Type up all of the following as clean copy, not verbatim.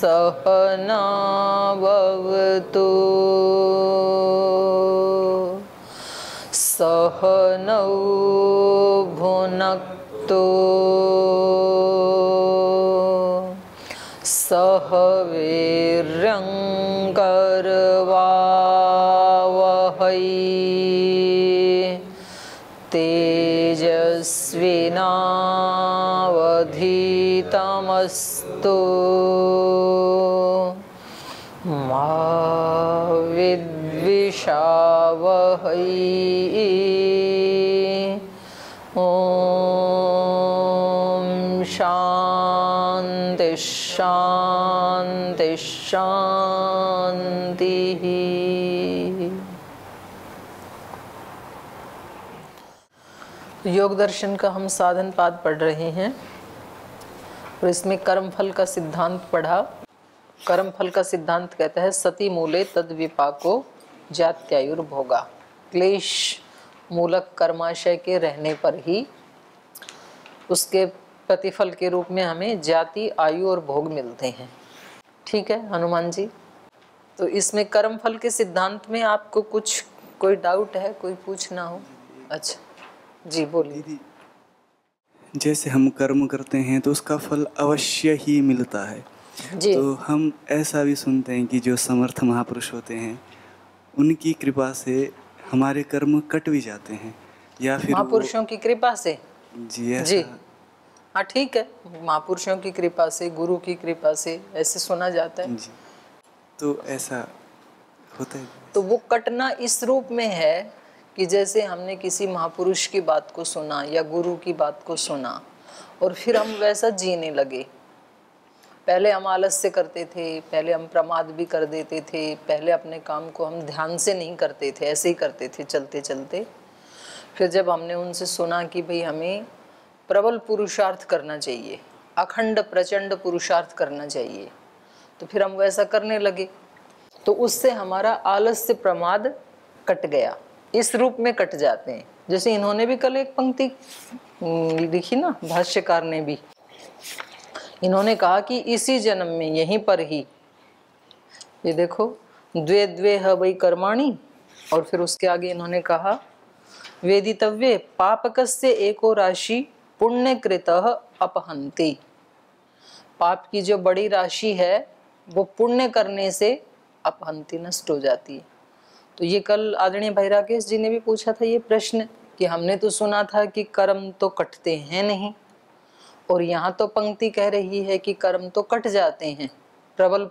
सहनाववतु सहनौ भुनक्तु सह वीर्यं करवावहै तेजस्विनावधीतमस्तु मा विद्विषावहै। ओम शांति शांति शांति। योग दर्शन का हम साधन पाद पढ़ रहे हैं और इसमें कर्म फल का सिद्धांत पढ़ा। कर्म फल का सिद्धांत कहता है सति मूले तद विपाको जात्यायुर्भोगा। क्लेश मूलक कर्माशय के रहने पर ही उसके प्रतिफल के रूप में हमें जाति, आयु और भोग मिलते हैं। ठीक है हनुमान जी। तो इसमें कर्म फल के सिद्धांत में आपको कुछ कोई डाउट है, कोई पूछना हो? अच्छा जी बोलिए। दीदी, जैसे हम कर्म करते हैं तो उसका फल अवश्य ही मिलता है जी। तो हम ऐसा भी सुनते हैं कि जो समर्थ महापुरुष होते हैं उनकी कृपा से हमारे कर्म कट भी जाते हैं, या फिर महापुरुषों की कृपा से? जी जी हाँ ठीक है, महापुरुषों की कृपा से, गुरु की कृपा से ऐसे सुना जाता है जी। तो ऐसा होता है तो वो कटना इस रूप में है कि जैसे हमने किसी महापुरुष की बात को सुना या गुरु की बात को सुना और फिर हम वैसा जीने लगे। पहले हम आलस्य करते थे, पहले हम प्रमाद भी कर देते थे, पहले अपने काम को हम ध्यान से नहीं करते थे, ऐसे ही करते थे चलते चलते। फिर जब हमने उनसे सुना कि भाई हमें प्रबल पुरुषार्थ करना चाहिए, अखंड प्रचंड पुरुषार्थ करना चाहिए, तो फिर हम वैसा करने लगे। तो उससे हमारा आलस्य प्रमाद कट गया। इस रूप में कट जाते हैं। जैसे इन्होंने भी कल एक पंक्ति लिखी ना, भाष्यकार ने भी, इन्होंने कहा कि इसी जन्म में यहीं पर ही, ये देखो, द्वे द्वे ह वै कर्माणि, और फिर उसके आगे इन्होंने कहा वेदितव्ये पापकस्य एको राशि पुण्यकृतः अपहन्ति। पाप की जो बड़ी राशि है वो पुण्य करने से अपहन्ति, नष्ट हो जाती है। तो ये कल आदरणीय भाई राकेश जी ने भी पूछा था ये प्रश्न कि हमने तो सुना था कि कर्म तो कटते हैं नहीं, और यहाँ तो पंक्ति कह रही है कि कर्म तो कट जाते हैं, प्रबल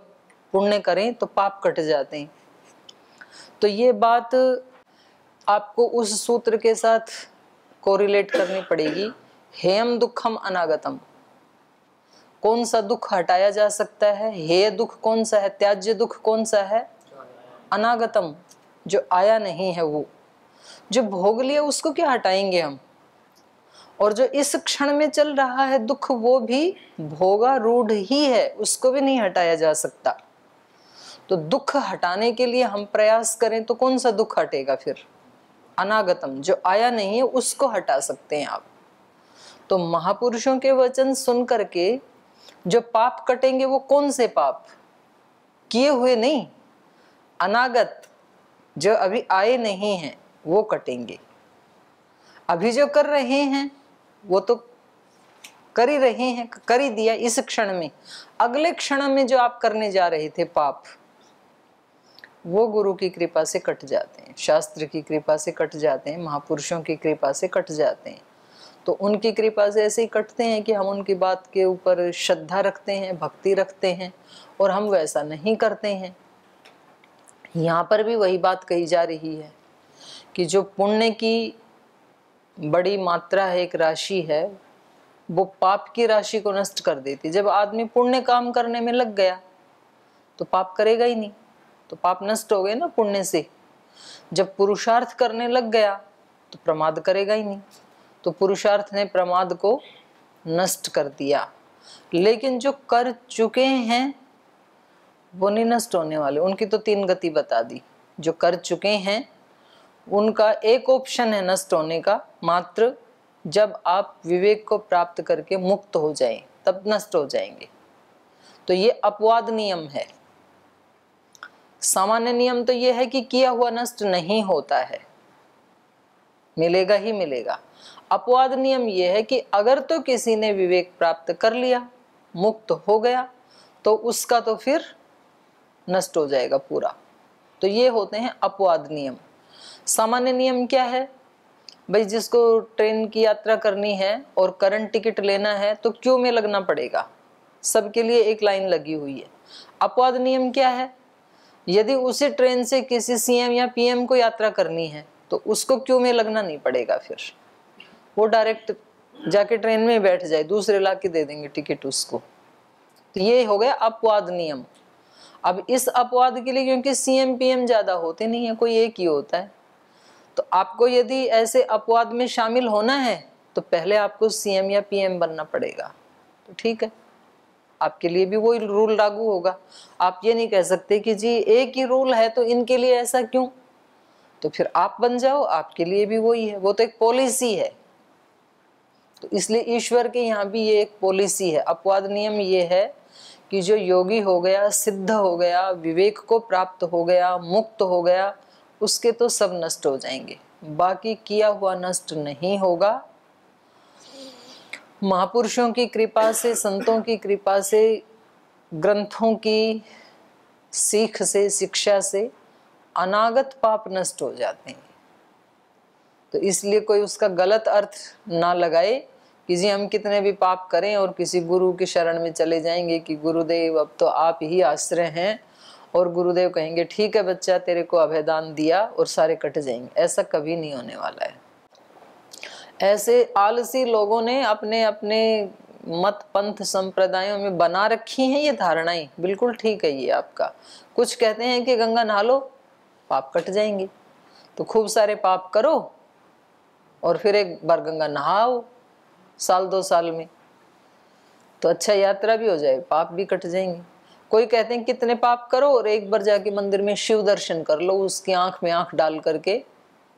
पुण्य करें तो पाप कट जाते हैं। तो ये बात आपको उस सूत्र के साथ कोरिलेट करनी पड़ेगी। हेयम दुखम अनागतम, कौन सा दुख हटाया जा सकता है? हेय दुख कौन सा है? त्याज्य दुख कौन सा है? अनागतम, जो आया नहीं है। वो जो भोग लिया उसको क्या हटाएंगे हम? और जो इस क्षण में चल रहा है दुख वो भी भोगारूढ़ ही है, उसको भी नहीं हटाया जा सकता। तो दुख हटाने के लिए हम प्रयास करें तो कौन सा दुख हटेगा फिर? अनागतम, जो आया नहीं है उसको हटा सकते हैं आप। तो महापुरुषों के वचन सुन करके जो पाप कटेंगे वो कौन से पाप? किए हुए नहीं, अनागत, जो अभी आए नहीं हैं वो कटेंगे। अभी जो कर रहे हैं वो तो कर ही रहे हैं, कर ही दिया इस क्षण में। अगले क्षण में जो आप करने जा रहे थे पाप, वो गुरु की कृपा से कट जाते हैं, शास्त्र की कृपा से कट जाते हैं, महापुरुषों की कृपा से कट जाते हैं। तो उनकी कृपा से ऐसे ही कटते हैं कि हम उनकी बात के ऊपर श्रद्धा रखते हैं, भक्ति रखते हैं, और हम वैसा नहीं करते हैं। यहाँ पर भी वही बात कही जा रही है कि जो पुण्य की बड़ी मात्रा है, एक राशि है, वो पाप की राशि को नष्ट कर देती। जब आदमी पुण्य काम करने में लग गया तो पाप करेगा ही नहीं, तो पाप नष्ट हो गए ना पुण्य से। जब पुरुषार्थ करने लग गया तो प्रमाद करेगा ही नहीं, तो पुरुषार्थ ने प्रमाद को नष्ट कर दिया। लेकिन जो कर चुके हैं वो नहीं नष्ट होने वाले, उनकी तो 3 गति बता दी। जो कर चुके हैं उनका एक ऑप्शन है नष्ट होने का, मात्र जब आप विवेक को प्राप्त करके मुक्त हो जाएं तब नष्ट हो जाएंगे। तो ये अपवाद नियम है। सामान्य नियम तो ये है कि किया हुआ नष्ट नहीं होता है, मिलेगा ही मिलेगा। अपवाद नियम ये है कि अगर तो किसी ने विवेक प्राप्त कर लिया, मुक्त हो गया, तो उसका तो फिर नष्ट हो जाएगा पूरा। तो ये होते हैं अपवाद नियम। सामान्य नियम क्या है भाई, जिसको ट्रेन की यात्रा करनी है और करंट टिकट लेना है तो क्यू में लगना पड़ेगा, सबके लिए एक लाइन लगी हुई है। अपवाद नियम क्या है, यदि उसी ट्रेन से किसी सीएम या पीएम को यात्रा करनी है तो उसको क्यू में लगना नहीं पड़ेगा, फिर वो डायरेक्ट जाके ट्रेन में बैठ जाए, दूसरे ला के दे देंगे टिकट उसको। तो ये हो गया अपवाद नियम। अब इस अपवाद के लिए क्योंकि सीएम पीएम ज्यादा होते नहीं है, कोई एक ही होता है, तो आपको यदि ऐसे अपवाद में शामिल होना है तो पहले आपको सीएम या पीएम बनना पड़ेगा। तो ठीक है, आपके लिए भी वही रूल लागू होगा। आप ये नहीं कह सकते कि जी एक ही रूल है तो इनके लिए ऐसा क्यों, तो फिर आप बन जाओ, आपके लिए भी वही है, वो तो एक पॉलिसी है। तो इसलिए ईश्वर के यहाँ भी ये एक पॉलिसी है। अपवाद नियम ये है कि जो योगी हो गया, सिद्ध हो गया, विवेक को प्राप्त हो गया, मुक्त हो गया, उसके तो सब नष्ट हो जाएंगे, बाकी किया हुआ नष्ट नहीं होगा। महापुरुषों की कृपा से, संतों की कृपा से, ग्रंथों की सीख से, शिक्षा से अनागत पाप नष्ट हो जाते हैं। तो इसलिए कोई उसका गलत अर्थ ना लगाए कि जी हम कितने भी पाप करें और किसी गुरु की शरण में चले जाएंगे कि गुरुदेव अब तो आप ही आश्रय हैं, और गुरुदेव कहेंगे ठीक है बच्चा तेरे को अभयदान दिया और सारे कट जाएंगे। ऐसा कभी नहीं होने वाला है। ऐसे आलसी लोगों ने अपने अपने मत पंथ संप्रदायों में बना रखी हैं ये धारणाएं। बिल्कुल ठीक है ये आपका। कुछ कहते हैं कि गंगा नहा लो पाप कट जाएंगे, तो खूब सारे पाप करो और फिर एक बार गंगा नहाओ साल 2 साल में, तो अच्छा यात्रा भी हो जाए, पाप भी कट जाएंगे। कोई कहते हैं कितने पाप करो और एक बार जाके मंदिर में शिव दर्शन कर लो, उसकी आंख में आंख डाल करके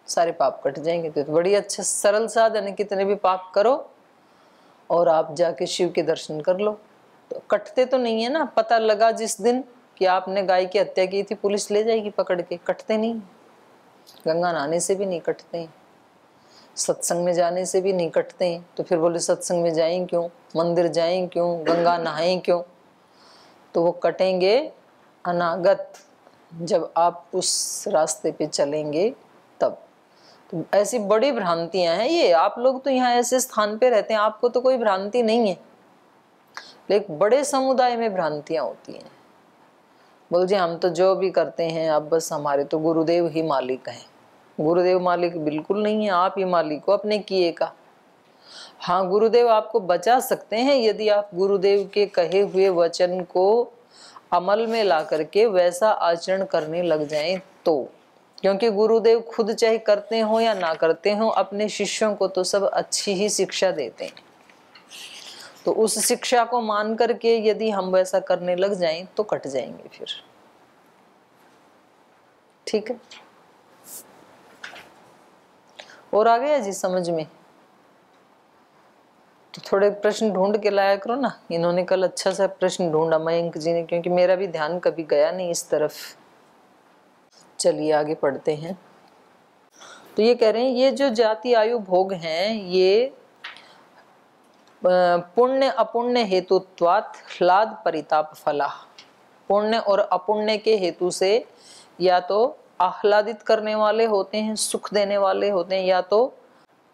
सारे पाप कट जाएंगे। तो बड़ी अच्छा सरल साधन है, कितने भी पाप करो और आप जाके शिव के दर्शन कर लो, तो कटते तो नहीं है ना। पता लगा जिस दिन कि आपने गाय की हत्या की थी, पुलिस ले जाएगी पकड़ के, कटते नहीं। गंगा नहाने से भी नहीं कटते हैं, सत्संग में जाने से भी नहीं कटते हैं। तो फिर बोले सत्संग में जाएं क्यों, मंदिर जाएं क्यों, गंगा नहाएं क्यों, तो वो कटेंगे अनागत जब आप उस रास्ते पे चलेंगे तब। तो ऐसी बड़ी भ्रांतियां हैं ये। आप लोग तो यहाँ ऐसे स्थान पे रहते हैं, आपको तो कोई भ्रांति नहीं है, लेकिन बड़े समुदाय में भ्रांतियां होती हैं। बोल जी हम तो जो भी करते हैं अब बस हमारे तो गुरुदेव ही मालिक हैं। गुरुदेव मालिक बिल्कुल नहीं है, आप ही मालिक हो अपने किए का। हाँ, गुरुदेव आपको बचा सकते हैं यदि आप गुरुदेव के कहे हुए वचन को अमल में ला करके वैसा आचरण करने लग जाएं तो। क्योंकि गुरुदेव खुद चाहे करते हो या ना करते हो, अपने शिष्यों को तो सब अच्छी ही शिक्षा देते हैं। तो उस शिक्षा को मान करके यदि हम वैसा करने लग जाएं तो कट जाएंगे फिर। ठीक है, और आ गया जी समझ में? तो थोड़े प्रश्न ढूंढ के लाया करो ना। इन्होंने कल अच्छा सा प्रश्न ढूंढा मयंक जी ने, क्योंकि मेरा भी ध्यान कभी गया नहीं इस तरफ। चलिए आगे पढ़ते हैं। तो ये कह रहे हैं ये जो जाति आयु भोग हैं ये पुण्य अपुण्य हेतुत्वात् ह्लाद परिताप फला। पुण्य और अपुण्य के हेतु से या तो आह्लादित करने वाले होते हैं, सुख देने वाले होते हैं, या तो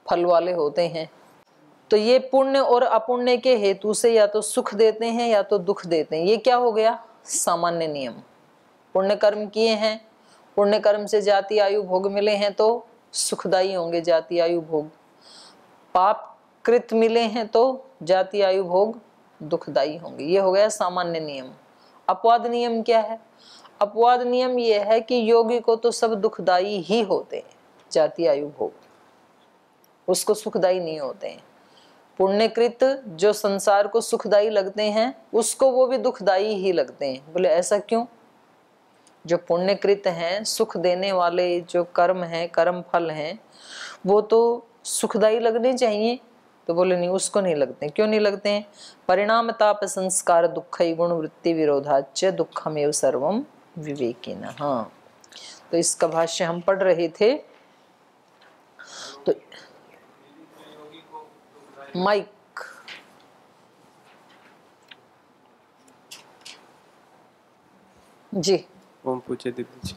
फल वाले होते हैं। तो ये पुण्य और अपुण्य के हेतु से या तो सुख देते हैं या तो दुख देते हैं। ये क्या हो गया? सामान्य नियम। पुण्य कर्म किए हैं, पुण्य कर्म से जाति आयु भोग मिले हैं तो सुखदायी होंगे जाति आयु भोग। पाप कृत मिले हैं तो जाति आयु भोग दुखदायी होंगे। ये हो गया सामान्य नियम। अपवाद नियम क्या है? अपवाद नियम ये है कि योगी को तो सब दुखदायी ही होते हैं, जाति आयु भोग उसको सुखदायी नहीं होते हैं। पुण्यकृत जो संसार को सुखदायी लगते हैं उसको वो भी दुखदायी ही लगते हैं। बोले ऐसा क्यों? जो पुण्यकृत हैं, सुख देने वाले जो कर्म हैं, कर्म फल हैं, वो तो सुखदायी लगने चाहिए। तो बोले नहीं, उसको नहीं लगते। क्यों नहीं लगते हैं? परिणाम ताप संस्कार दुख गुण वृत्ति विरोधाच दुखमेव सर्वम विवेकिन। हाँ, तो इसका भाष्य हम पढ़ रहे थे। तो माइक जी, ओम पूछे दीदी जी,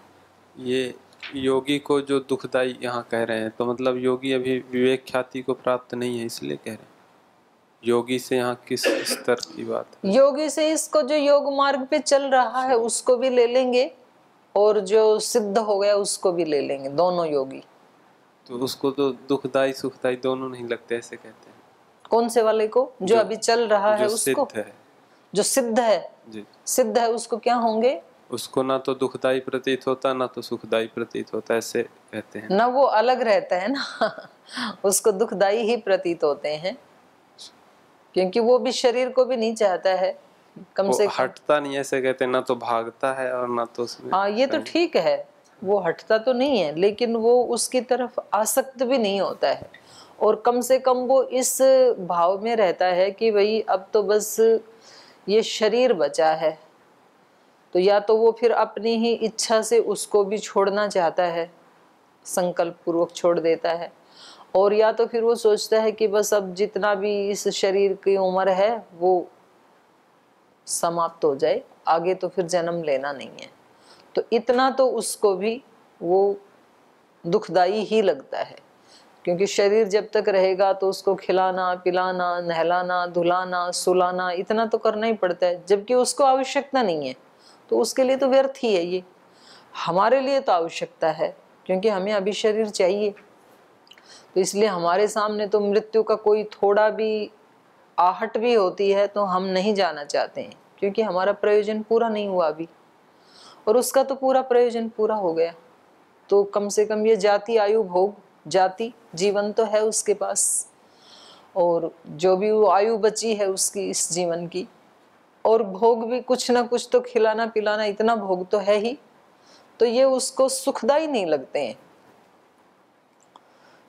ये योगी को जो दुखदाई यहाँ कह रहे हैं, तो मतलब योगी अभी विवेक ख्याति को प्राप्त नहीं है इसलिए कह रहे हैं? योगी से यहाँ किस स्तर की बात है? योगी से इसको जो योग मार्ग पे चल रहा है उसको भी ले लेंगे, और जो सिद्ध हो गया उसको भी ले लेंगे, दोनों योगी। तो उसको तो दुखदाई सुखदाई दोनों नहीं लगते, ऐसे कहते हैं। कौन से वाले को? जो अभी चल रहा है उसको? सिद्ध है, जो सिद्ध है जी, सिद्ध है उसको क्या होंगे? उसको ना तो दुखदाई प्रतीत होता ना तो सुखदाई प्रतीत होता, ऐसे कहते हैं ना, वो अलग रहता है ना उसको दुखदाई ही प्रतीत होते हैं, क्योंकि वो भी शरीर को भी नहीं चाहता है, कम से कम हटता नहीं, ऐसे कहते हैं, ना तो भागता है और ना तो उसमें। हाँ, ये तो ठीक है, वो हटता तो नहीं है, लेकिन वो उसकी तरफ आसक्त भी नहीं होता है, और कम से कम वो इस भाव में रहता है कि भाई अब तो बस ये शरीर बचा है। तो या तो वो फिर अपनी ही इच्छा से उसको भी छोड़ना चाहता है, संकल्प पूर्वक छोड़ देता है, और या तो फिर वो सोचता है कि बस अब जितना भी इस शरीर की उम्र है वो समाप्त हो जाए, आगे तो फिर जन्म लेना नहीं है। तो इतना तो उसको भी वो दुखदाई ही लगता है, क्योंकि शरीर जब तक रहेगा तो उसको खिलाना पिलाना नहलाना धुलाना सुलाना इतना तो करना ही पड़ता है, जबकि उसको आवश्यकता नहीं है, तो उसके लिए तो व्यर्थ ही है ये। हमारे लिए तो आवश्यकता है, क्योंकि हमें अभी शरीर चाहिए। तो इसलिए हमारे सामने तो मृत्यु का कोई थोड़ा भी आहट भी होती है तो हम नहीं जाना चाहते हैं, क्योंकि हमारा प्रयोजन पूरा नहीं हुआ अभी, और उसका तो पूरा प्रयोजन पूरा हो गया। तो कम से कम ये जाति आयु भोग, जाति जीवन तो है उसके पास, और जो भी वो आयु बची है उसकी इस जीवन की, और भोग भी कुछ ना कुछ तो खिलाना पिलाना, इतना भोग तो है ही। तो ये उसको सुखदाई नहीं लगते हैं,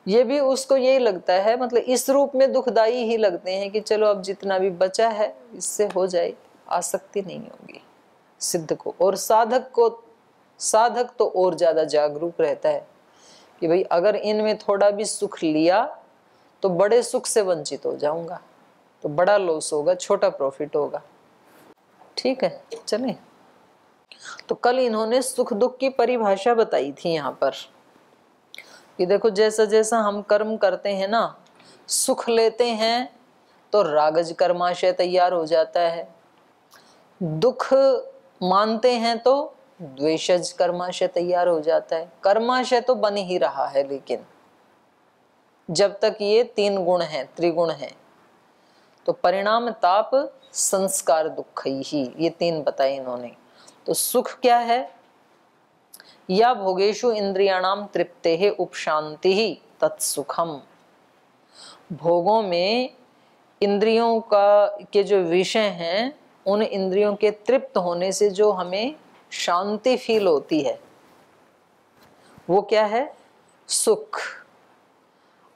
ये भी उसको यही लगता है, मतलब इस रूप में दुखदाई ही लगते हैं कि चलो अब जितना भी बचा है इससे हो जाए, आसक्ति नहीं होगी सिद्ध को। और साधक तो और ज्यादा जागरूक रहता है कि भाई अगर इनमें थोड़ा भी सुख लिया तो बड़े सुख से वंचित हो जाऊंगा, तो बड़ा लॉस होगा, छोटा प्रॉफिट होगा। ठीक है, चलें। तो कल इन्होंने सुख दुख की परिभाषा बताई थी यहाँ पर कि देखो जैसा जैसा हम कर्म करते हैं ना, सुख लेते हैं तो रागज कर्माशय तैयार हो जाता है, दुख मानते हैं तो द्वेषज कर्माशय तैयार हो जाता है। कर्माशय तो बन ही रहा है, लेकिन जब तक ये तीन गुण हैं, त्रिगुण हैं, तो परिणाम ताप संस्कार दुख ही, ये तीन बताए इन्होंने। तो सुख क्या है? या भोगेशु इंद्रियाणाम तृप्ते उपशांति ही तत्सुखम। भोगों में इंद्रियों के जो विषय हैं, उन इंद्रियों के तृप्त होने से जो हमें शांति फील होती है, वो क्या है? सुख।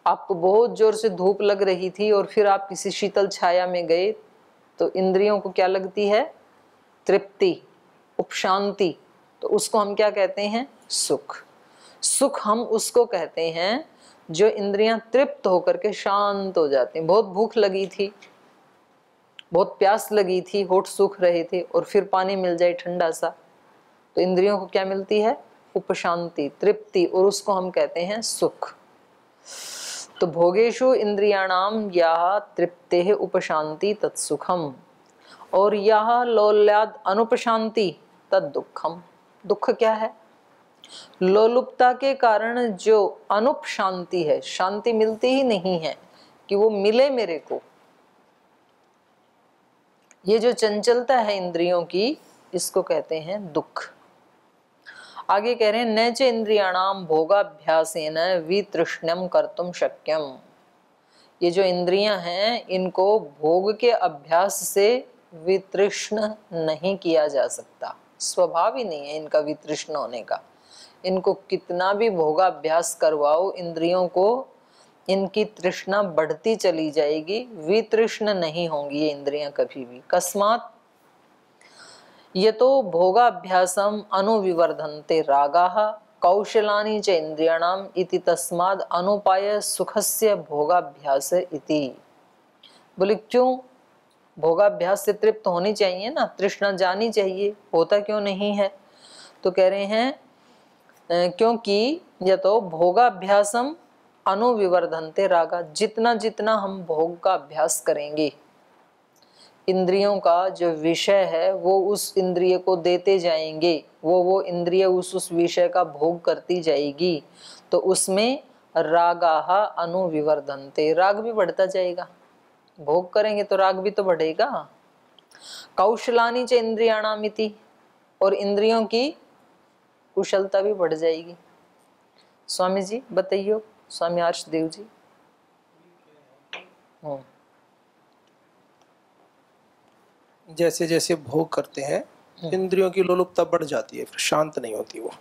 आपको बहुत जोर से धूप लग रही थी और फिर आप किसी शीतल छाया में गए, तो इंद्रियों को क्या लगती है? तृप्ति, उपशांति। तो उसको हम क्या कहते हैं? सुख। सुख हम उसको कहते हैं जो इंद्रियां तृप्त होकर के शांत हो जाती हैं। बहुत भूख लगी थी, बहुत प्यास लगी थी, होठ सूख रहे थे, और फिर पानी मिल जाए ठंडा सा, तो इंद्रियों को क्या मिलती है? उपशांति, तृप्ति, और उसको हम कहते हैं सुख। तो भोगेशु इंद्रियाणाम या तृप्ते उपशांति तत्सुखम, और यह लोल्याद अनुपशांति तद दुखम। दुख क्या है? लोलुपता के कारण जो अनुप शांति है, शांति मिलती ही नहीं है कि वो मिले मेरे को, ये जो चंचलता है इंद्रियों की, इसको कहते हैं दुख। आगे कह रहे हैं नैच इंद्रियाणाम भोगाभ्यासेन वितृष्ण्यम कर्तुम शक्यम। ये जो इंद्रियां हैं, इनको भोग के अभ्यास से वितृष्ण नहीं किया जा सकता, स्वभाव ही नहीं है इनका वितृष्ण होने का। इनको कितना भी भोगाभ्यास करवाओ, इंद्रियों को इनकी तृष्णा बढ़ती चली जाएगी, वितृष्ण नहीं होंगी ये इंद्रियां कभी भी। कस्मात यतो भोगाभ्यासम अनुविवर्धन्ते रागाः कौशलानि च इंद्रियाणाम इति तस्माद् अनुपाय सुखस्य भोगाभ्यास इति। बोले क्यों? भोगाभ्यास से तृप्त होनी चाहिए ना, तृष्णा जानी चाहिए, होता क्यों नहीं है? तो कह रहे हैं क्योंकि यतो भोगाभ्यासम अनुविवर्धन्ते रागा, जितना जितना हम भोग का अभ्यास करेंगे, इंद्रियों का जो विषय है वो उस इंद्रिय को देते जाएंगे, वो इंद्रिय उस विषय का भोग करती जाएगी, तो उसमें रागाः अनुविवर्धन्ते, राग भी बढ़ता जाएगा। भोग करेंगे तो राग भी तो बढ़ेगा। कौशलानि च इंद्रियाणाम इति, और इंद्रियों की कुशलता भी बढ़ जाएगी। स्वामी जी बताइयो, स्वामी आर्षदेव जी। जैसे जैसे भोग करते हैं इंद्रियों की लोलुपता बढ़ जाती है, फिर शांत नहीं होती वो।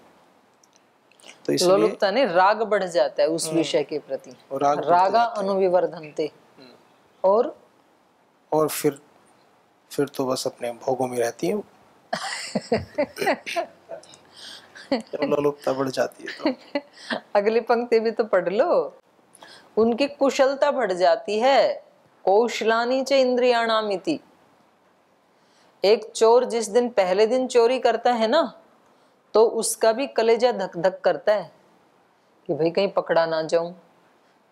तो इसलिए लोलुपता नहीं, राग बढ़ जाता है उस विषय के प्रति, रागा अनुविवर्धन्ते। और फिर तो बस अपने भोगों में रहती है लोलुपता बढ़ जाती है तो। अगली पंक्ति भी तो पढ़ लो। उनकी कुशलता बढ़ जाती है। कौशलानि च इंद्रियाणाम इति। एक चोर जिस दिन पहले दिन चोरी करता है ना, तो उसका भी कलेजा धक धक करता है कि भाई कहीं पकड़ा ना जाऊं,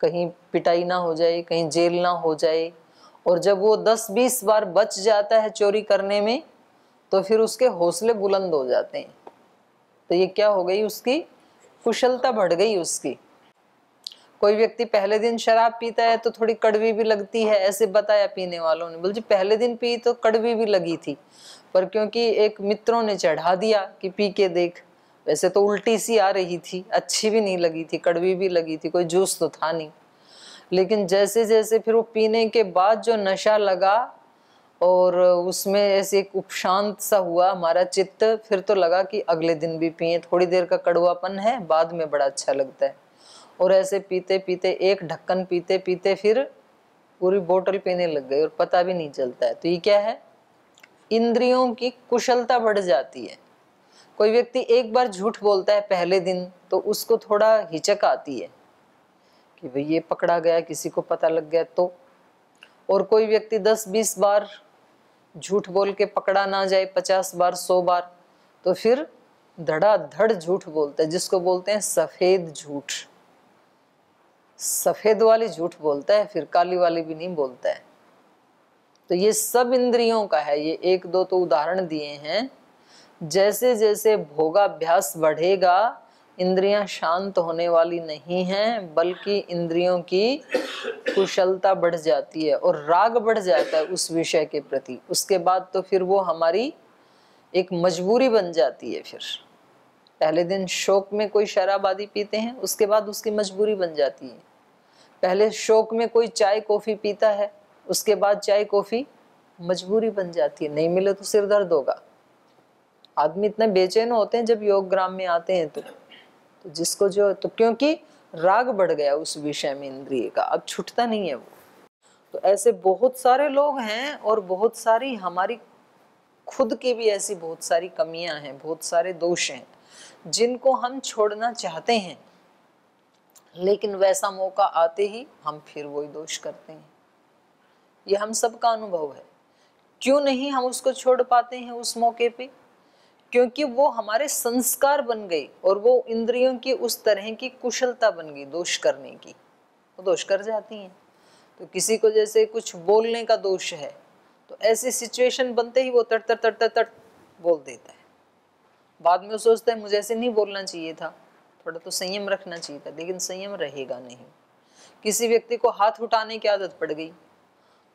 कहीं पिटाई ना हो जाए, कहीं जेल ना हो जाए। और जब वो 10-20 बार बच जाता है चोरी करने में, तो फिर उसके हौसले बुलंद हो जाते हैं। तो ये क्या हो गई? उसकी कुशलता बढ़ गई उसकी। कोई व्यक्ति पहले दिन शराब पीता है तो थोड़ी कड़वी भी लगती है, ऐसे बताया पीने वालों ने। बोल जी पहले दिन पी तो कड़वी भी लगी थी, पर क्योंकि एक मित्रों ने चढ़ा दिया कि पी के देख, वैसे तो उल्टी सी आ रही थी, अच्छी भी नहीं लगी थी, कड़वी भी लगी थी, कोई जूस तो था नहीं। लेकिन जैसे जैसे फिर वो पीने के बाद जो नशा लगा और उसमें ऐसे एक उपशांत सा हुआ हमारा चित्त, फिर तो लगा कि अगले दिन भी पिए, थोड़ी देर का कड़वापन है, बाद में बड़ा अच्छा लगता है। और ऐसे पीते पीते, एक ढक्कन पीते पीते फिर पूरी बोतल पीने लग गए और पता भी नहीं चलता है। तो ये क्या है? इंद्रियों की कुशलता बढ़ जाती है। कोई व्यक्ति एक बार झूठ बोलता है पहले दिन, तो उसको थोड़ा हिचक आती है कि भाई ये पकड़ा गया, किसी को पता लग गया तो। और कोई व्यक्ति 10-20 बार झूठ बोल के पकड़ा ना जाए, 50 बार 100 बार, तो फिर धड़ाधड़ झूठ बोलता है, जिसको बोलते हैं सफेद झूठ। सफेद वाली झूठ बोलता है, फिर काली वाली भी नहीं बोलता है। तो ये सब इंद्रियों का है। ये 1-2 तो उदाहरण दिए हैं। जैसे जैसे भोगाभ्यास बढ़ेगा, इंद्रियां शांत होने वाली नहीं हैं, बल्कि इंद्रियों की कुशलता बढ़ जाती है और राग बढ़ जाता है उस विषय के प्रति। उसके बाद तो फिर वो हमारी एक मजबूरी बन जाती है। फिर पहले दिन शौक में कोई शराब आदि पीते हैं, उसके बाद उसकी मजबूरी बन जाती है। पहले शौक में कोई चाय कॉफी पीता है, उसके बाद चाय कॉफी मजबूरी बन जाती है। नहीं मिले तो सिर दर्द होगा। आदमी इतने बेचैन होते हैं जब योग ग्राम में आते हैं तो जिसको जो, तो क्योंकि राग बढ़ गया उस विषय में इंद्रिय का, अब छूटता नहीं है वो। तो ऐसे बहुत सारे लोग हैं और बहुत सारी हमारी खुद की भी ऐसी बहुत सारी कमियां हैं, बहुत सारे दोष हैं जिनको हम छोड़ना चाहते हैं, लेकिन वैसा मौका आते ही हम फिर वही दोष करते हैं। ये हम सबका अनुभव है। क्यों नहीं हम उसको छोड़ पाते हैं उस मौके पे? क्योंकि वो हमारे संस्कार बन गई और वो इंद्रियों की उस तरह की कुशलता बन गई दोष करने की, वो दोष कर जाती हैं। तो किसी को जैसे कुछ बोलने का दोष है, तो ऐसी सिचुएशन बनते ही वो तट तट तट तट बोल देता है। बाद में वो सोचता है मुझे ऐसे नहीं बोलना चाहिए था, थोड़ा तो संयम रखना चाहिए था, लेकिन संयम रहेगा नहीं। किसी व्यक्ति को हाथ उठाने की आदत पड़ गई,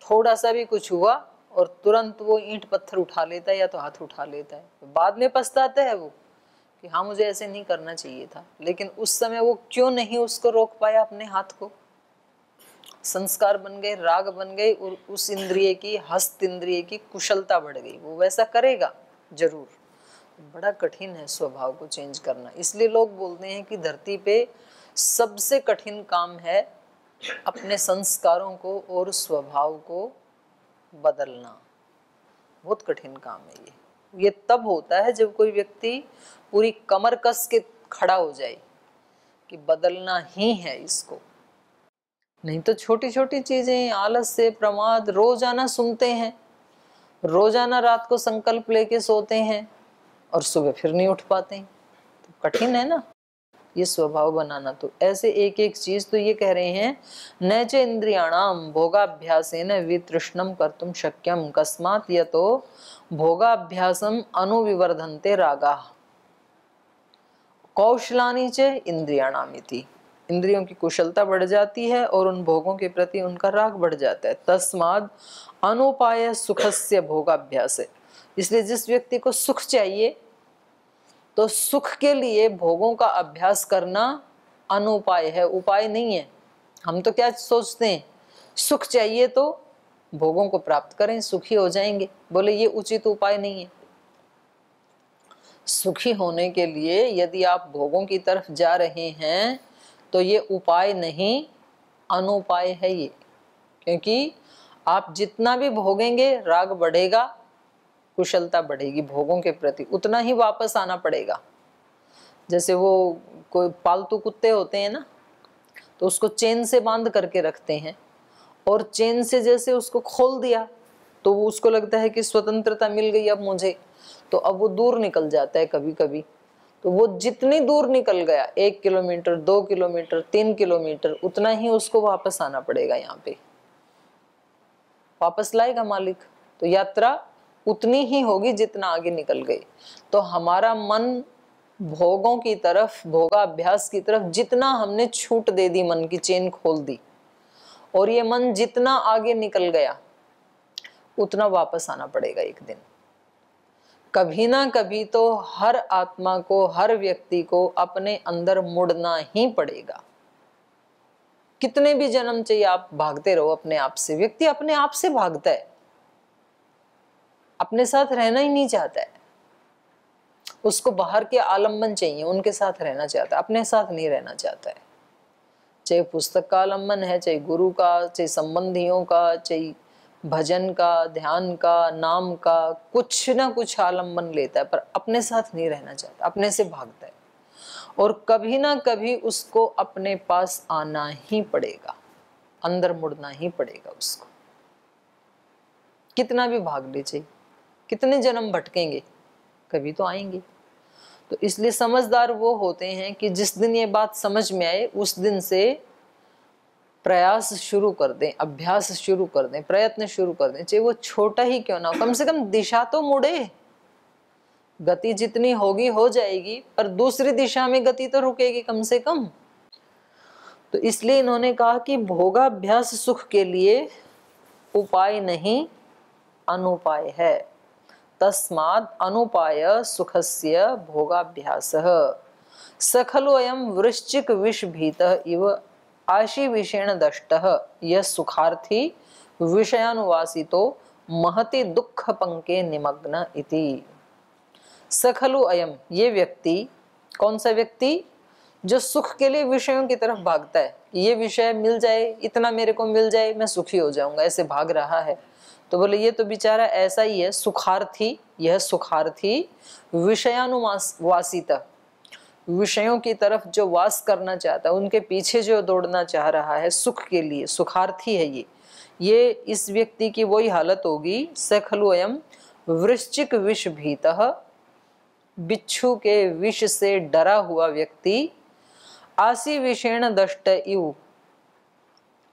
थोड़ा सा भी कुछ हुआ और तुरंत वो ईंट पत्थर उठा लेता है या तो हाथ उठा लेता है। बाद में पछताता है वो कि हाँ मुझे ऐसे नहीं करना चाहिए था, लेकिन उस समय वो क्यों नहीं उसको रोक पाया अपने हाथ को? संस्कार बन गए, राग बन गए और उस इंद्रिय की, हस्त इंद्रिय की कुशलता बढ़ गई। वो वैसा करेगा जरूर। बड़ा कठिन है स्वभाव को चेंज करना। इसलिए लोग बोलते हैं कि धरती पे सबसे कठिन काम है अपने संस्कारों को और स्वभाव को बदलना बहुत कठिन काम है। ये तब होता है जब कोई व्यक्ति पूरी कमर कस के खड़ा हो जाए कि बदलना ही है इसको। नहीं तो छोटी छोटी चीजें, आलस से प्रमाद, रोजाना सुनते हैं, रोजाना रात को संकल्प लेके सोते हैं और सुबह फिर नहीं उठ पाते हैं, तो कठिन है ना ये स्वभाव बनाना। तो ऐसे एक एक चीज तो ये कह रहे हैं, न च इंद्रियाणाम भोगाभ्यासेन वितृष्णम कर्तुम शक्यम कस्मात् यतो भोगाभ्यासम अनुविवर्धन्ते रागा कौशलानि च इंद्रियाणामिति। इंद्रियों की कुशलता बढ़ जाती है और उन भोगों के प्रति उनका राग बढ़ जाता है। तस्माद् अनुपाय सुखस्य भोगाभ्यास है। इसलिए जिस व्यक्ति को सुख चाहिए तो सुख के लिए भोगों का अभ्यास करना अनुपाय है, उपाय नहीं है। हम तो क्या सोचते हैं, सुख चाहिए तो भोगों को प्राप्त करें, सुखी हो जाएंगे। बोले ये उचित उपाय नहीं है। सुखी होने के लिए यदि आप भोगों की तरफ जा रहे हैं तो ये उपाय नहीं, अनुपाय है ये। क्योंकि आप जितना भी भोगेंगे राग बढ़ेगा, कुशलता बढ़ेगी भोगों के प्रति, उतना ही वापस आना पड़ेगा। जैसे वो कोई पालतू कुत्ते होते हैं ना, तो उसको चेन से बांध करके रखते हैं और चेन से जैसे उसको खोल दिया तो वो उसको लगता है कि स्वतंत्रता मिल गई अब मुझे, तो अब वो दूर निकल जाता है कभी कभी। तो वो जितनी दूर निकल गया, 1 किलोमीटर, 2 किलोमीटर, 3 किलोमीटर, उतना ही उसको वापस आना पड़ेगा। यहाँ पे वापस लाएगा मालिक, तो यात्रा उतनी ही होगी जितना आगे निकल गए। तो हमारा मन भोगों की तरफ, भोगाभ्यास की तरफ जितना हमने छूट दे दी, मन की चेन खोल दी, और ये मन जितना आगे निकल गया उतना वापस आना पड़ेगा एक दिन। कभी ना कभी तो हर आत्मा को, हर व्यक्ति को अपने अंदर मुड़ना ही पड़ेगा। कितने भी जन्म चाहिए आप भागते रहो अपने आप से। व्यक्ति अपने आप से भागता है, अपने साथ रहना ही नहीं चाहता है। उसको बाहर के आलम्बन चाहिए, उनके साथ रहना चाहता है, अपने साथ नहीं रहना चाहता है। चाहे पुस्तक का आलम्बन है, चाहे गुरु का, चाहे संबंधियों का, चाहे भजन का, ध्यान का, नाम का, कुछ ना कुछ आलम्बन लेता है, पर अपने साथ नहीं रहना चाहता, अपने से भागता है। और कभी ना कभी उसको अपने पास आना ही पड़ेगा, अंदर मुड़ना ही पड़ेगा उसको। कितना भी भाग ले, चाहिए कितने जन्म भटकेंगे, कभी तो आएंगे। तो इसलिए समझदार वो होते हैं कि जिस दिन ये बात समझ में आए उस दिन से प्रयास शुरू कर दें, अभ्यास शुरू कर दें, प्रयत्न शुरू कर दें, चाहे वो छोटा ही क्यों ना हो, कम से कम दिशा तो मुड़े। गति जितनी होगी हो जाएगी, पर दूसरी दिशा में गति तो रुकेगी कम से कम। तो इसलिए इन्होंने कहा कि भोगाभ्यास सुख के लिए उपाय नहीं, अनुपाय है। तस्माद् अनुपाय सुखस्य भोगाभ्यासः स खलु अयं वृश्चिक विषभीतः इव आशीविषेण दष्टः यः सुखार्थी विषयानुवासितो महति दुःख पंके निमग्न इति। स खलु अयं, ये व्यक्ति, कौन सा व्यक्ति? जो सुख के लिए विषयों की तरफ भागता है। ये विषय मिल जाए, इतना मेरे को मिल जाए, मैं सुखी हो जाऊंगा, ऐसे भाग रहा है। तो बोले ये तो बेचारा ऐसा ही है, सुखार्थी। यह सुखार्थी विषयानुवासित, विषयों की तरफ जो वास करना चाहता है, उनके पीछे जो दौड़ना चाह रहा है सुख के लिए, सुखार्थी है ये इस व्यक्ति की वही हालत होगी। स खलु अयं वृश्चिक विष भीतः, बिच्छू के विष से डरा हुआ व्यक्ति, आशी विषेण दष्ट इव,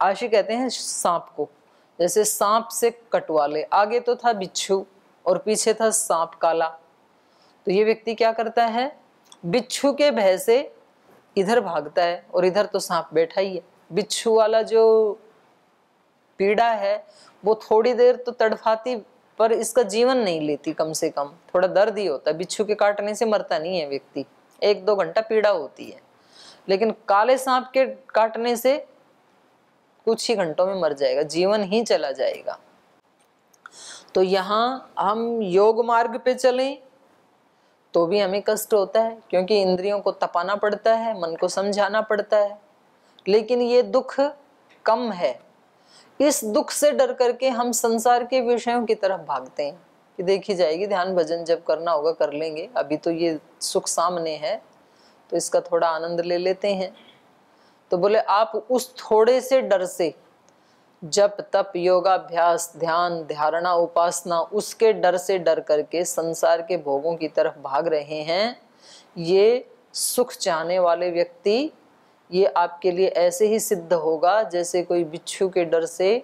आशी कहते हैं सांप को, जैसे सांप से कटवा ले, आगे तो था बिच्छू और पीछे था सांप काला। तो ये व्यक्ति क्या करता है, बिच्छू के भय से इधर भागता है और इधर तो सांप बैठा ही है। बिच्छू वाला जो पीड़ा है वो थोड़ी देर तो तड़फाती, पर इसका जीवन नहीं लेती, कम से कम थोड़ा दर्द ही होता है। बिच्छू के काटने से मरता नहीं है व्यक्ति, 1-2 घंटा पीड़ा होती है, लेकिन काले सांप के काटने से कुछ ही घंटों में मर जाएगा, जीवन ही चला जाएगा। तो यहाँ हम योग मार्ग पे चलें तो भी हमें कष्ट होता है, क्योंकि इंद्रियों को तपाना पड़ता है, मन को समझाना पड़ता है। लेकिन ये दुख कम है, इस दुख से डर करके हम संसार के विषयों की तरफ भागते हैं कि देखी जाएगी, ध्यान भजन जब करना होगा कर लेंगे, अभी तो ये सुख सामने है तो इसका थोड़ा आनंद ले लेते हैं। तो बोले आप उस थोड़े से डर से, जप तप योगाभ्यास ध्यान धारणा उपासना, उसके डर से डर करके संसार के भोगों की तरफ भाग रहे हैं। ये सुख चाहने वाले व्यक्ति, ये आपके लिए ऐसे ही सिद्ध होगा जैसे कोई बिच्छू के डर से,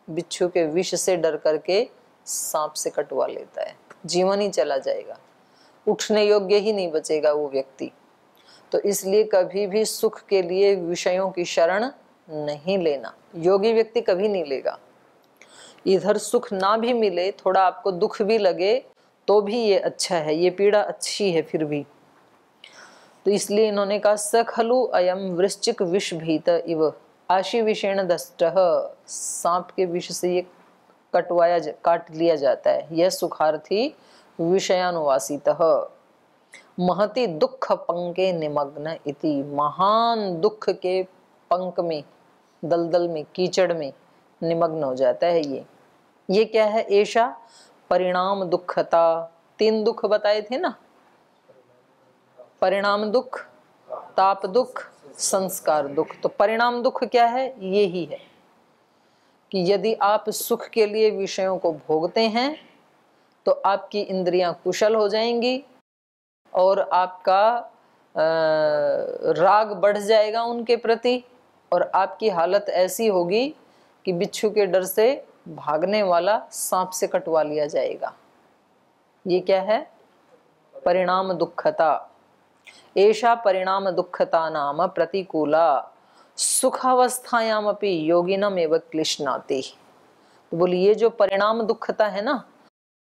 बिच्छू के विष से डर करके सांप से कटवा लेता है, जीवन ही चला जाएगा, उठने योग्य ही नहीं बचेगा वो व्यक्ति। तो इसलिए कभी भी सुख के लिए विषयों की शरण नहीं लेना, योगी व्यक्ति कभी नहीं लेगा। इधर सुख ना भी मिले, थोड़ा आपको दुख भी लगे तो भी ये अच्छा है, ये पीड़ा अच्छी है फिर भी। तो इसलिए इन्होंने कहा सखलु अयम वृश्चिक विष भीत इव आशी विषेण दष्टः, सांप के विष से ये काट लिया जाता है। यह सुखार्थी विषयानुवासितः महति दुख पंके निमग्न इति, महान दुख के पंक में, दलदल में, कीचड़ में निमग्न हो जाता है। ये क्या है? ऐशा परिणाम दुखता, 3 दुख बताए थे ना, परिणाम दुख, ताप दुख, संस्कार दुख। तो परिणाम दुख क्या है? ये ही है कि यदि आप सुख के लिए विषयों को भोगते हैं तो आपकी इंद्रियां कुशल हो जाएंगी और आपका राग बढ़ जाएगा उनके प्रति, और आपकी हालत ऐसी होगी कि बिच्छू के डर से भागने वाला सांप से कटवा लिया जाएगा। ये क्या है? परिणाम दुखता। ऐशा परिणाम दुखता नाम प्रतिकूला सुखावस्थायाम अपि योगिनम एव क्लिश्नाति। तो बोलिए ये जो परिणाम दुखता है ना,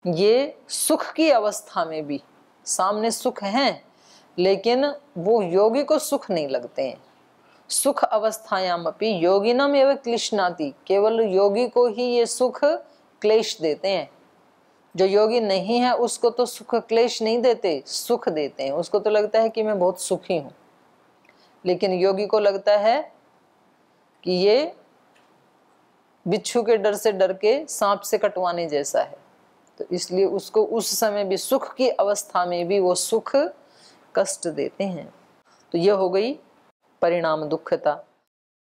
ये सुख की अवस्था में भी, सामने सुख हैं लेकिन वो योगी को सुख नहीं लगते हैं। सुख अवस्थायाम अपि योगिनम एव क्लिश्नाति, केवल योगी को ही ये सुख क्लेश देते हैं। जो योगी नहीं है उसको तो सुख क्लेश नहीं देते, सुख देते हैं। उसको तो लगता है कि मैं बहुत सुखी हूं, लेकिन योगी को लगता है कि ये बिच्छू के डर से डर के सांप से कटवाने जैसा है। तो इसलिए उसको उस समय भी, सुख की अवस्था में भी वो सुख कष्ट देते हैं। तो ये हो गई परिणाम दुखता।